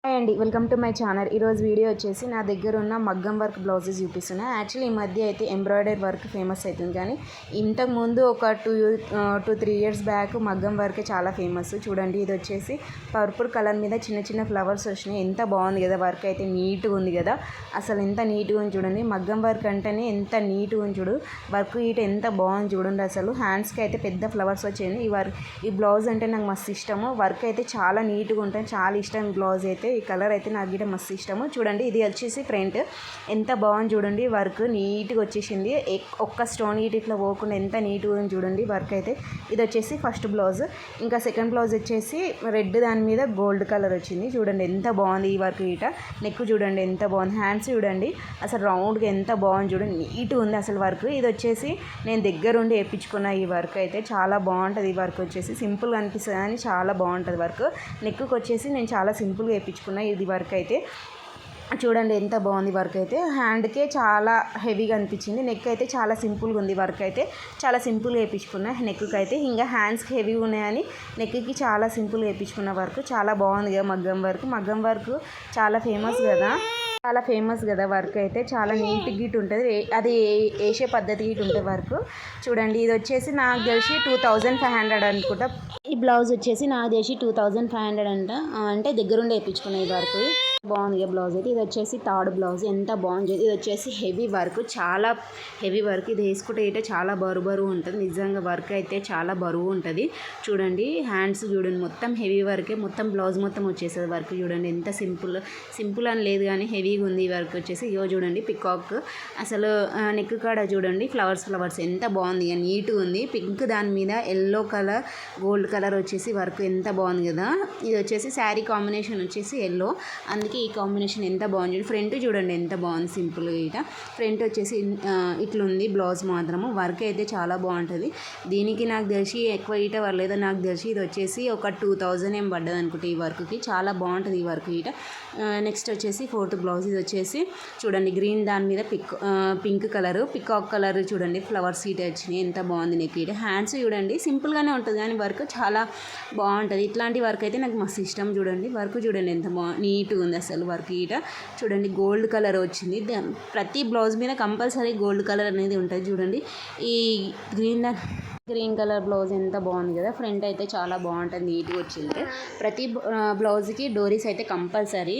Hi అండి, welcome to my channel. ఈరోజు video వచ్చేసి నా దగ్గర ఉన్న మగ్గం వర్క్ బ్లౌజెస్ చూపిస్తున్నా. యాక్చువల్లీ ఈ మధ్య అయితే ఎంబ్రాయిడరీ వర్క్ ఫేమస్ అవుతుంది, కానీ ఇంతకుముందు ఒక 2-3 ఇయర్స్ బ్యాక్ మగ్గం వర్కే చాలా ఫేమస్. చూడండి, ఇది వచ్చేసి పర్పుల్ కలర్ మీద చిన్న చిన్న ఫ్లవర్స్ వచ్చినాయి. ఎంత బాగుంది కదా, వర్క్ అయితే నీట్గా ఉంది కదా. అసలు ఎంత నీట్గా ఉంది చూడండి. మగ్గం వర్క్ అంటేనే ఎంత నీట్గా ఉంది చూడు. వర్క్ ఇటు ఎంత బాగుంది చూడండి. అసలు హ్యాండ్స్కి అయితే పెద్ద ఫ్లవర్స్ వచ్చాయి. ఈ బ్లౌజ్ అంటే నాకు మస్తు ఇష్టము. వర్క్ అయితే చాలా నీట్గా ఉంటుంది, చాలా ఇష్టం. బ్లౌజ్ అయితే ఈ కలర్ అయితే నాకు గిట్ట మస్తు ఇష్టము. చూడండి, ఇది వచ్చేసి ఫ్రంట్ ఎంత బాగుంది చూడండి. వర్క్ నీట్గా వచ్చేసింది, ఒక్క స్టోన్ ఇట్లా పోకుండా ఎంత నీట్గా ఉంది చూడండి వర్క్ అయితే. ఇది వచ్చేసి ఫస్ట్ బ్లౌజ్. ఇంకా సెకండ్ బ్లౌజ్ వచ్చేసి రెడ్ దాని మీద గోల్డ్ కలర్ వచ్చింది. చూడండి ఎంత బాగుంది ఈ వర్క్ గిట్ట. నెక్ చూడండి ఎంత బాగుంది. హ్యాండ్స్ చూడండి అసలు రౌండ్గా ఎంత బాగుంది చూడండి, నీట్గా ఉంది అసలు వర్క్. ఇది వచ్చేసి నేను దగ్గరుండి వేయించుకున్న ఈ వర్క్ అయితే చాలా బాగుంటుంది. ఈ వర్క్ వచ్చేసి సింపుల్గా అనిపిస్తుంది కానీ చాలా బాగుంటుంది వర్క్. నెక్కి వచ్చేసి నేను చాలా సింపుల్గా వేయించుకున్నాను ఇది వర్క్ అయితే. చూడండి ఎంత బాగుంది వర్క్ అయితే. హ్యాండ్కే చాలా హెవీగా అనిపించింది. నెక్ అయితే చాలా సింపుల్గా ఉంది. వర్క్ అయితే చాలా సింపుల్గా వేయించుకున్నా నెక్కి అయితే. ఇంకా హ్యాండ్స్కి హెవీగా ఉన్నాయని నెక్కి చాలా సింపుల్గా వేయించుకున్న వర్క్. చాలా బాగుంది కదా మగ్గం వర్క్. మగ్గం వర్క్ చాలా ఫేమస్ కదా వర్క్ అయితే. చాలా నీట్ గిట్ ఉంటుంది, అది వేసే పద్ధతి గిట్ ఉంటుంది వర్క్. చూడండి, ఇది వచ్చేసి నాకు తెలిసి 2500 అనుకుంటా. ఈ బ్లౌజ్ వచ్చేసి నాకు తెలిసి 2500 అంట. అంటే దగ్గరుండి వేయించుకున్న ఈ వర్క్. బాగుంది బ్లౌజ్ అయితే. ఇది వచ్చేసి థర్డ్ బ్లౌజ్. ఎంత బాగుంది. ఇది వచ్చేసి హెవీ వర్క్, చాలా హెవీ వర్క్. ఇది వేసుకుంటే అయితే చాలా బరువు ఉంటుంది. నిజంగా వర్క్ అయితే చాలా బరువు ఉంటుంది. చూడండి హ్యాండ్స్ చూడండి, మొత్తం హెవీ వర్కే. మొత్తం బ్లౌజ్ మొత్తం వచ్చేస్తుంది వర్క్. చూడండి ఎంత సింపుల్ అని లేదు కానీ హెవీగా ఉంది ఈ వర్క్ వచ్చేసి. ఇగో చూడండి పికాక్. అసలు నెక్ కాడ చూడండి ఫ్లవర్స్ ఎంత బాగుంది, నీట్గా ఉంది. పింక్ దాని మీద ఎల్లో కలర్ గోల్డ్ కలర్ వచ్చేసి వర్క్ ఎంత బాగుంది కదా. ఇది వచ్చేసి శారీ కాంబినేషన్ వచ్చేసి ఎల్లో, అందుకే ఈ కాంబినేషన్ ఎంత బాగుంది. ఫ్రంట్ చూడండి ఎంత బాగుంది సింపుల్గా ఇట. ఫ్రంట్ వచ్చేసి ఇట్లుంది బ్లౌజ్ మాత్రము. వర్క్ అయితే చాలా బాగుంటుంది. దీనికి నాకు తెలిసి ఎక్కువ ఇట పర్లేదు. నాకు తెలిసి ఇది వచ్చేసి ఒక 2000 ఏం పడ్డది అనుకుంటే ఈ వర్క్కి. చాలా బాగుంటుంది ఈ వర్క్ ఇట. నెక్స్ట్ వచ్చేసి ఫోర్త్ బ్లౌజ్. ఇది వచ్చేసి చూడండి గ్రీన్ దాని మీద పింక్ కలర్ పికాక్ కలర్ చూడండి ఫ్లవర్స్ ఇట వచ్చినాయి. ఎంత బాగుంది నెక్ ఇట. హ్యాండ్స్ చూడండి సింపుల్గానే ఉంటుంది కానీ వర్క్ చాలా బాగుంటుంది. ఇట్లాంటి వర్క్ అయితే నాకు మస్తు ఇష్టం. చూడండి వర్క్ చూడండి ఎంత నీట్గా ఉంది అసలు వర్క్ ఇట. చూడండి గోల్డ్ కలర్ వచ్చింది. ప్రతి బ్లౌజ్ మీద కంపల్సరీ గోల్డ్ కలర్ అనేది ఉంటుంది. చూడండి ఈ గ్రీన్ కలర్ బ్లౌజ్ ఎంత బాగుంది కదా. ఫ్రంట్ అయితే చాలా బాగుంటుంది, నీట్గా వచ్చింది. ప్రతి బ్లౌజ్కి డోరీస్ అయితే కంపల్సరీ.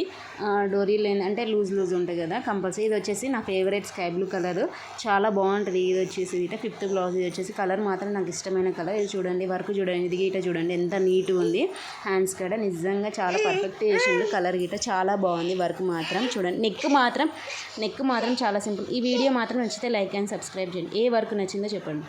డోరీ లేని అంటే లూజ్ ఉంటాయి కదా కంపల్సరీ. ఇది వచ్చేసి నా ఫేవరెట్ స్కై బ్లూ కలర్, చాలా బాగుంటుంది. ఇది వచ్చేసి ఇట ఫిఫ్త్ బ్లౌజ్. ఇది వచ్చేసి కలర్ మాత్రం నాకు ఇష్టమైన కలర్. ఇది చూడండి వర్క్ చూడండి, ఇది గీట చూడండి ఎంత నీట్గా ఉంది. హ్యాండ్స్ కాడ నిజంగా చాలా పర్ఫెక్ట్ చేసింది. కలర్ గీట చాలా బాగుంది. వర్క్ మాత్రం చూడండి. నెక్ మాత్రం చాలా సింపుల్. ఈ వీడియో మాత్రం నచ్చితే లైక్ అండ్ సబ్స్క్రైబ్ చేయండి. ఏ వర్క్ నచ్చిందో చెప్పండి.